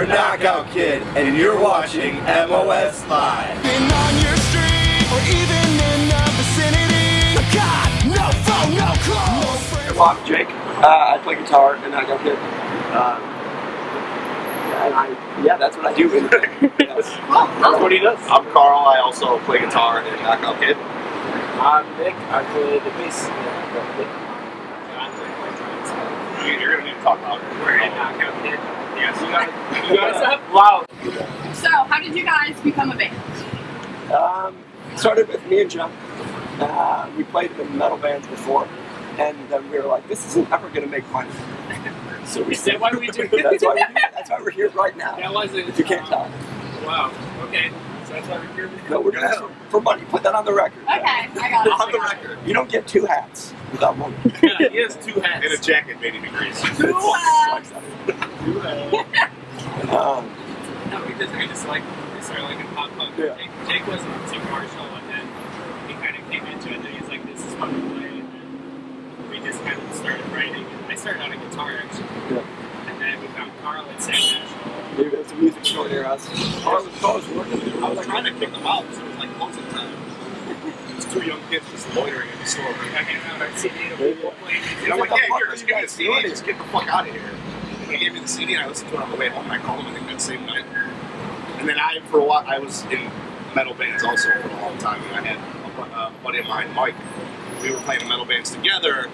You're a knockout kid, and you're watching MOS Live. Been on your street, or even in the vicinity. God, no phone, no clothes. I'm Jake. I play guitar and knockout kid. Yeah, that's what I do. That's what he does. I'm Carl. I also play guitar and knockout kid. I'm Nick. I play the bass. You're gonna need to talk louder. We're in knockout kid. Yes, you guys have loud. So, how did you guys become a band? Started with me and John. We played in metal bands before, and then we were like, "This isn't ever going to make money." So we said, "Why do we do it?" That's why we do it. That's why we're here right now. That was it. If you can't tell. Wow. Okay. So that's why we're here. No, we're gonna ask for money. Put that on the record. Okay, I got it. On the record. You don't get two hats without money. Yeah, he has two hats. And a jacket made in degrees. Two hats. Two hats. Um, No, because I just like started like in pop punk. Yeah. Jake was in Marshall, and then he kind of came into it, and he's like, "This is fun to play." And then we just kind of started writing. And I started on a guitar actually, yeah. and then we found Carl at Sam National. Maybe there's a music store near us. I was working. I was trying to kick them out because it was like closing time. It's two young kids just loitering in the store. I came out our CD to people playing. And I'm like, What the "Yeah, fuck here, are just you give me the guys CD. doing? Just get the fuck out of here." And he gave me the CD, and I listened to it on the way home. And I called him, I think, that same night. And then for a while, I was in metal bands also for a long time. And I had a buddy of mine, Mike. We were playing metal bands together.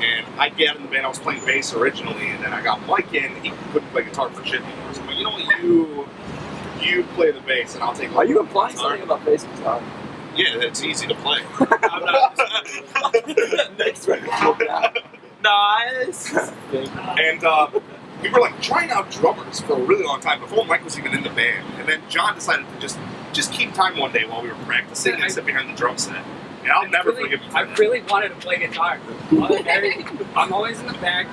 And I got in the band. I was playing bass originally, and then I got Mike in. He couldn't play guitar for shit anymore. So I'm like, you know what, you play the bass, and I'll take. Are you implying something about bass guitar? Yeah, it's easy to play. I'm not. Next ready to flip that. Nice. And we were like trying out drummers for a really long time before Mike was even in the band. And then John decided to just keep time one day while we were practicing and sit behind the drum set. And I'll never forgive him for I that. really wanted to play guitar. I'm always in the back.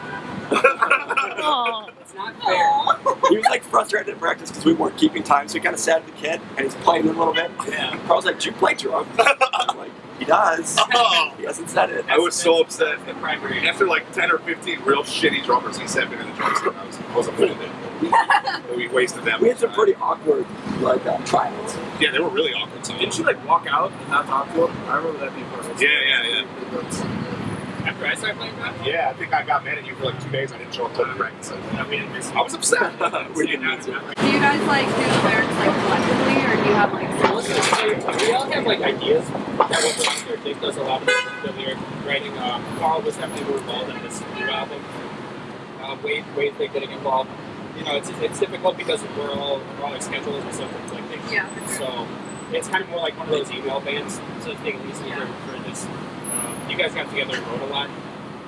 It's not fair. He was like frustrated at practice because we weren't keeping time, so he kind of sat at the kid and he's playing a little bit. Yeah. Carl's like, "Do you play drums?" I'm like, "He does." Oh. He hasn't said it. I was so upset. That's the primary. After like 10 or 15 real shitty drummers, he sat behind the drum set. I was offended. We wasted that We much had some time. pretty awkward tryouts. Yeah, they were really awkward songs. Didn't you like walk out and not talk to him? I remember that being part of it. Yeah. After I started playing that? Yeah, I think I got mad at you for like 2 days. I didn't show up to the practice. I mean, it's I was upset. We didn't need to. Do you guys like do the lyrics like collectively, or do you have like we all have like ideas that we're putting together. Jake does a lot of the lyric writing. Carl was definitely more involved in this new album. Wade's like getting involved. You know, it's difficult because we're all like schedules and stuff. It's like things. Yeah. So it's kind of more like one of those email bands. So it's taking easy for this. You guys got together and wrote a lot.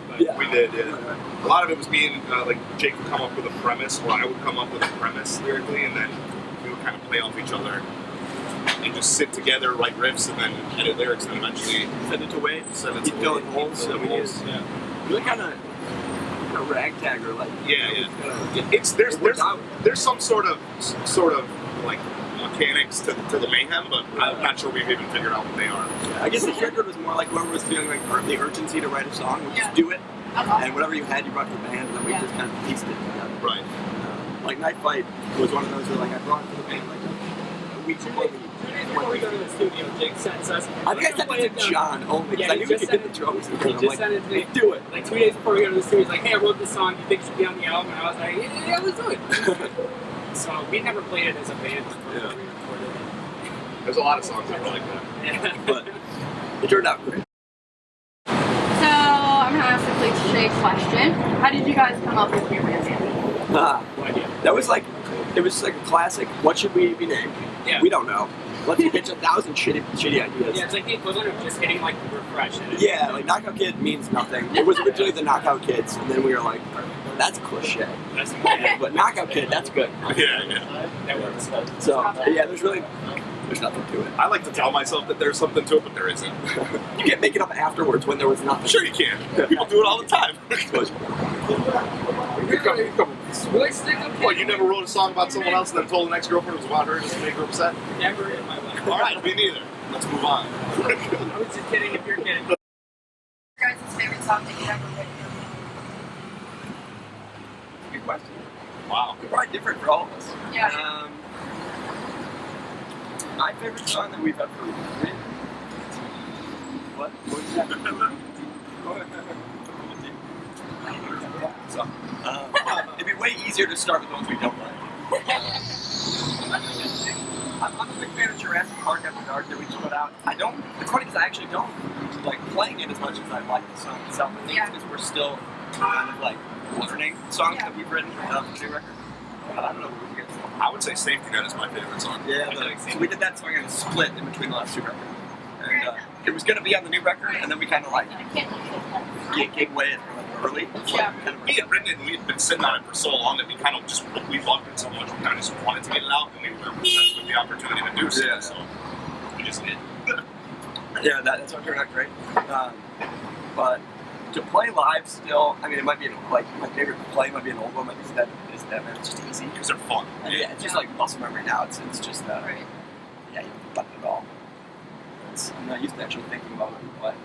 But Yeah. We did, yeah. A lot of it was me and like Jake would come up with a premise, or I would come up with a premise lyrically, and then we would kind of play off each other and just sit together, write riffs, and then edit lyrics, and eventually Send it to Wade. send it He'd to fill Wade. in holes that we need. Yeah. Really kind of ragtag or like. Yeah. Kinda, It's It worked out. there's some sort of like mechanics to the mayhem, but I'm not sure we've even figured out what they are. I guess the record was more like whoever was feeling like the urgency to write a song would Yeah. just do it, that's awesome. and whatever you had, you brought to the band, and then we Yeah. just kind of pieced it together. Right. Like Night Fight was one of those where like I brought it to the band like a week before we. 2 days before we go to the studio, Jake sends us. I think I sent it to John only because I knew he could get the drums. And He I'm just like, sent it to me. let's do it. Like 2 days before we go to the studio, he's like, "Hey, I wrote this song. Do you think it should be on the album?" And I was like, "Yeah, let's do it." So we never played it as a band before Yeah. we recorded There's a lot of songs that were like that. it. But it turned out great. So I'm gonna ask a cliche question. How did you guys come up with your band name? No idea. That was like, it was like a classic. What should we be named? Yeah. We don't know. Let's pitch 1,000 shitty ideas. Yeah, it's like the equivalent of just hitting like refresh. And Yeah, like Knockout Kid means nothing. It was originally the Knockout Kids, and then we were like, that's cliche. That's yeah, But Knockout Kid, that's good. Yeah. that works. So, yeah, there's nothing to it. I like to tell myself that there's something to it, but there isn't. You can't make it up afterwards when there was nothing. Sure you can. People do it all the time. Really stick up. Well, you never wrote a song about someone else and then told an ex-girlfriend it was about her just to make her upset? Never in my life. All right, me neither. Let's move on. I was just kidding if you're kidding. Your guys' favorite song that you've ever written? Good question. Wow. They're probably different for all of us. Yeah. My favorite song that we've ever written. What? What is that? So, it'd be way easier to start with the ones we don't like. I'm a big fan of Jurassic Park After Dark that we just put out. It's funny because I actually don't like playing it as much as I like the song itself. I think it's because we're still kind of like learning songs that we've written for the new record. I don't know what you guys think. I would say Safety Net is my favorite song. Yeah, so we did that song in a split in between the last two records. And it was going to be on the new record, and then we kind of like gave way early. Yeah. We had written it and we had been sitting on it for so long that we kind of just, we loved it so much, we kind of just wanted to get it out, and we were obsessed with the opportunity to do so. Yeah. So we just did. Yeah, that song turned out great. But to play live still, I mean, it might be like my favorite to play might be an old one, like is that man. It's just easy. Because they're fun. Yeah, it's just like muscle memory now. It's just Right. yeah, you don't it all. I'm not used to actually thinking about what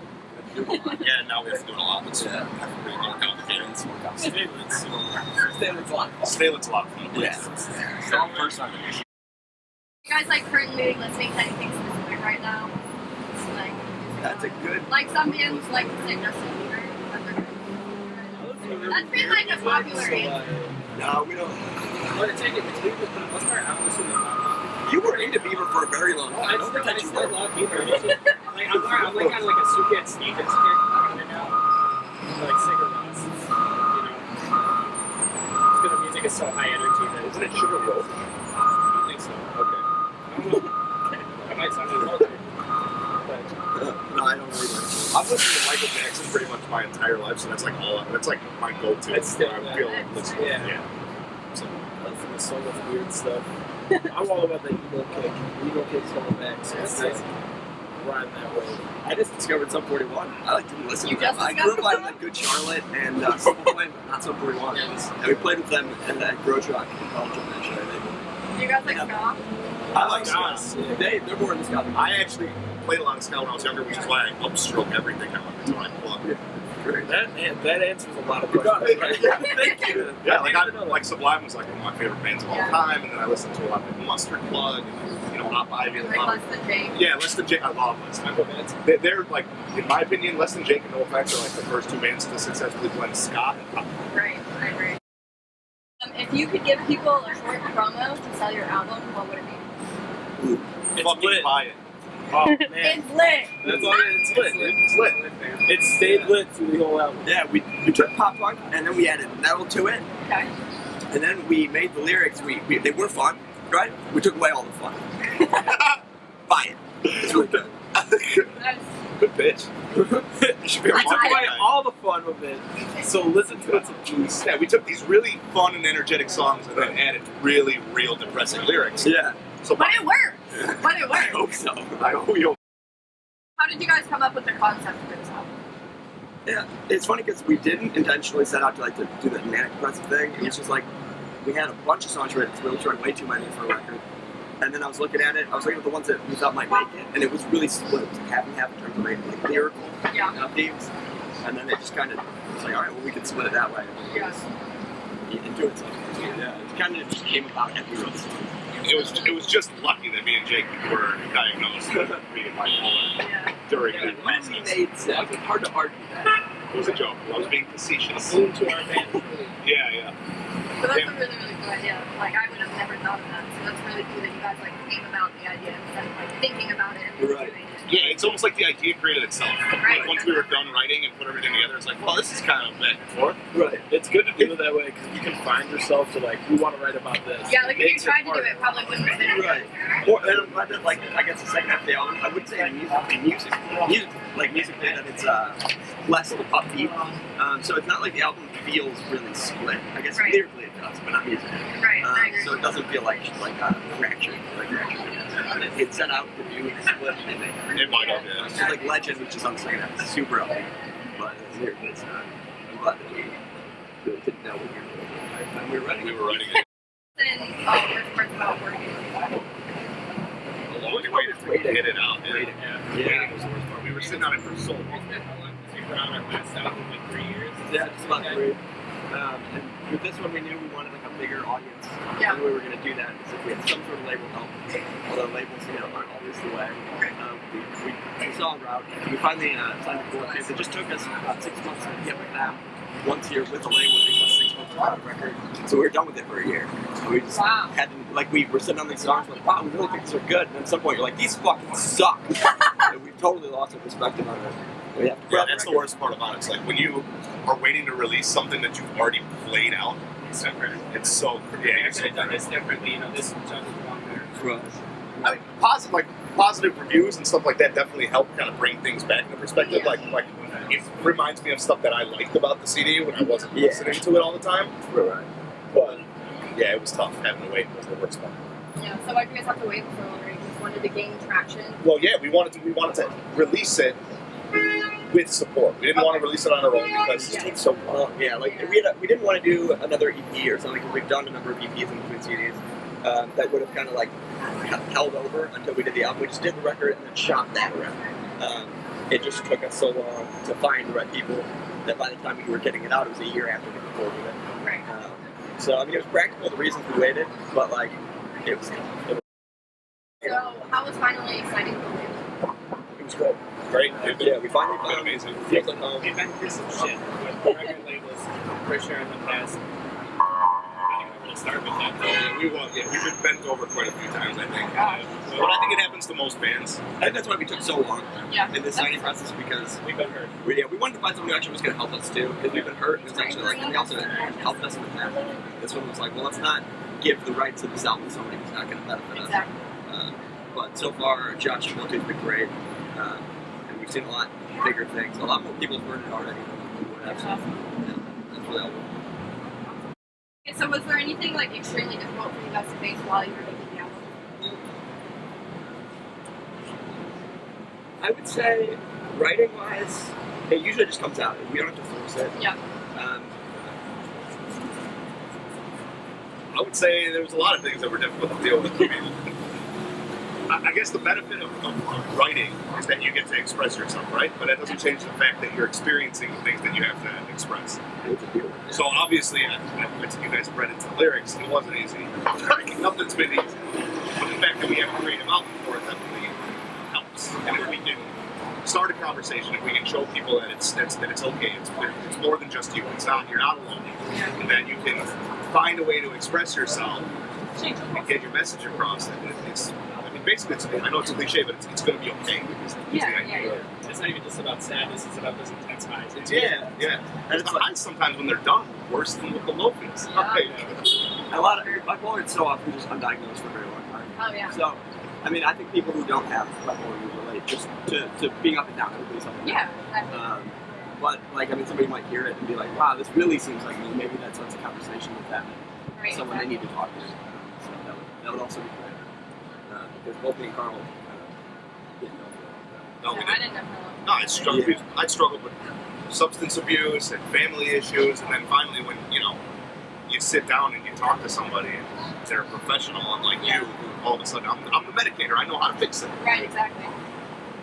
we do a lot. Yeah, now we have to do it a lot. It's Yeah. really more complicated. It's more complicated. Statement's a lot of fun. Statement's a lot of fun. Yeah. So first time. You guys like currently listening to anything specific right now? It's like That's a good. like some bands like to say Justin Bieber. That's been like a popular answer. No, we don't. But take it between the most part, I'm listening to You were into Bieber for a very long time. I don't pretend you still weren't. love Bieber. I'm like kind of like a Suki sneakers right now. Like cigarettes. You know, because the music is so high energy that Isn't it Sugar Roll? I think so. Okay. I don't know. I might sound insulting. But No, I don't really. I've listened to Michael Jackson pretty much my entire life, so that's like my go-to. It's still I that. feel Yeah. So, I listen to so much weird stuff. I'm all about the emo kick. Emo kick's coming back, so it's nice. Riding that way. I just discovered Sum 41. I like to listen You to them. just I grew up discovered on like Good Charlotte and Simple Plan, but not Sum 41. And we played with them at Grudge Rock in Belgium actually. Do you guys like Yeah. ska? I like ska. ska. They're more in the ska than I actually played a lot of ska when I was younger, which is why I upstroke everything now until I plug. That answers a lot of questions. Right? Thank you. Yeah, like Sublime was like one of my favorite bands of all time, and then I listened to a lot of Mustard Plug, and Hop Ivy. Like less than Jake? Yeah, Less Than Jake. I love Less Than Jake. They're like, in my opinion, Less Than Jake and No Effects are like the first two bands to successfully blend ska and pop. Right, I agree. If you could give people a short promo to sell your album, what would it be? Fucking buy it. Oh man, It's lit! that's all. It's lit. It's lit. It stayed lit through the whole album. Yeah, we took pop punk and then we added metal to it, Okay. and then we made the lyrics. They were fun, right? We took away all the fun. Buy it. It's really good. That's, Good pitch. You should be a I Took marketing away guy. all the fun of it. So listen to it to peace. Yeah, we took these really fun and energetic songs and then added really real depressing lyrics. Yeah. So but it worked! But it I worked! hope so. I hope you. How did you guys come up with the concept for this album? Yeah, it's funny because we didn't intentionally set out to do the manic depressive thing. It was just like we had a bunch of songs written, so we tried way too many for a record. And then I was looking at it, I was looking at the ones that we thought might make it, and it was really split. It was like half and half in terms of like lyrical themes. And then it just kind of was like, all right, well, we could split it that way. Yeah. And do it. So, yeah, it kind of just came about as we wrote the song. It was just lucky that me and Jake were diagnosed with being bipolar Yeah. during Yeah, that when process. we made sense. It's hard to argue that. It was a joke. I was being facetious. Boom to our band. Yeah. So that's a really, really cool idea. Like, I would have never thought of that. So that's really cool that you guys, like, came about the idea instead of, like, thinking about it and Right. doing it. Yeah, it's almost like the idea created itself. Right. Like once we were done writing and put everything together, it's like, well, this is kind of back and forth. Right. It's good to do it that way because you can find yourself to like, we want to write about this. Yeah, like, if you Makes it tried to do harder. it, probably wouldn't have been Right. Or, and I'm glad that, like, I guess the second half of the album, I would say musically that it's less of a upbeat. So it's not like the album feels really split. I guess Right. lyrically it does, but not musically. Right, I agree. So it doesn't feel like fractured. It set out to do a split. It might have, yeah. It's just like Legend, which is on the second half. It's super upbeat, but lyrically it's not. I'm glad that we didn't know what we were doing when we were writing. We were writing it. Then, worst part's about working with you guys. A long way to get it out. Waiting. Yeah. Waiting was the worst part. We were sitting on it for so long. How long was it around our last album? Like 3 years? Yeah, just about 3. And with this one, we knew we wanted like a bigger audience, Yeah. and we were going to do that is if we had some sort of label help. Although labels, aren't always the way. We saw a route. We finally signed a board case. It just took us about 6 months to get with them. Once you're with the label, it takes about 6 months to write a record. So we were done with it for a year. So we just had to, like, we were sitting on these songs, like, wow, we really think these are good. And at some point, you're like, these fucking suck. And we've totally lost our perspective on it. We have to Yeah, that's the worst part about it. It's like when you are waiting to release something that you've already played out. It's different. It's so Yeah, yeah, I could have done this differently. This judge is wrong there. I mean, positive reviews and stuff like that definitely help kind of bring things back into perspective. Like it reminds me of stuff that I liked about the CD when I wasn't listening to it all the time. Right. But yeah, it was tough. Having to wait was the worst part. Yeah, so why did you guys have to wait for longer? You just wanted to gain traction? Well, yeah, we wanted to release it with support. We didn't want to release it on our own because It takes so long. Yeah, like we didn't want to do another EP or something because we've done a number of EPs in between CDs that would have kind of like held over until we did the album. We just did the record and then shot that record. It just took us so long to find the right people that by the time we were getting it out, it was a year after we recorded it. Right. So I mean, it was practical the reasons we waited, but like it was So how was finally signing the label? it was great. great. Yeah, we finally It's been found amazing. feels like home. We've been through some shit with record labels for sure in the past. I don't know where to start with that. We've been bent over quite a few times, I think. But I think it happens to most bands. And that's why we took so long Yeah. in this signing process because We've been hurt. we wanted to find someone who actually was going to help us too because we've been hurt. It was actually like, and they also helped us in the past. This one was like, well, let's not give the rights of this album to somebody who's not going to benefit us. Exactly. But so far, Josh and Milton's been great, and we've seen a lot bigger things. A lot more people have heard it already than we would have. So, yeah, that's really helpful. Okay, so was there anything like extremely difficult for you guys to face while you were making the album? I would say, writing-wise, it usually just comes out. We don't have to force it. Yeah. I would say there was a lot of things that were difficult to deal with. I guess the benefit of writing is that you get to express yourself, right? But that doesn't change the fact that you're experiencing the things that you have to express. So obviously, once you guys read into the lyrics, it wasn't easy. Nothing's been easy. But the fact that we have a creative outlet for it definitely helps. And if we can start a conversation, if we can show people that it's okay, it's more than just you. You're not alone, and that you can find a way to express yourself and get your message across. And basically, I know it's a cliche, but it's going to be okay. Yeah. It's not even just about sadness, it's about those intense highs. Yeah. And it's the highs sometimes when they're done worse than what the low is. Yeah. A lot of bipolar is so often just undiagnosed for a very long time. Oh yeah. So, I mean, I think people who don't have bipolar will relate just to being up and down. Everybody's up and down. Yeah. Exactly. But like, I mean, somebody might hear it and be like, "Wow, this really seems like me." Maybe that's a conversation with them. Right. Someone exactly. they need to talk to. So that would also be great. Because both me and Carl didn't know. No, we I didn't. didn't know. No, I struggled with substance abuse and family issues, and then finally when, you sit down and you talk to somebody and they're a professional unlike you, who all of a sudden, I'm the medicator, I know how to fix it. Right. Exactly.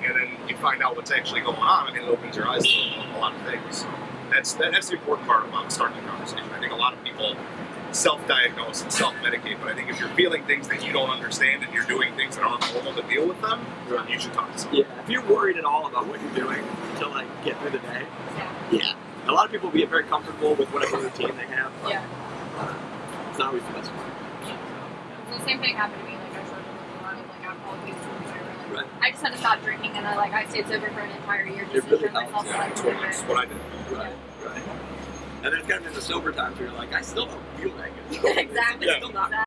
And then you find out what's actually going on, and it opens your eyes to a lot of things. That's the important part about starting a conversation. I think a lot of people self-diagnose and self-medicate, but I think if you're feeling things that you don't understand and you're doing things that aren't normal to deal with them, you should talk to someone. Yeah, if you're worried at all about what you're doing to like get through the day, Yeah. a lot of people get very comfortable with whatever routine they have. But, Yeah. it's not always the best one. So the same thing happened to me. Like I struggled with a lot of like alcohol abuse and whatever. Right. I just had to stop drinking, and I stayed sober for an entire year It just to really turn myself helps. to like That's what I did. Right. And then it's kind of in the sober times where you're like, I still don't feel that good. Exactly. It's still not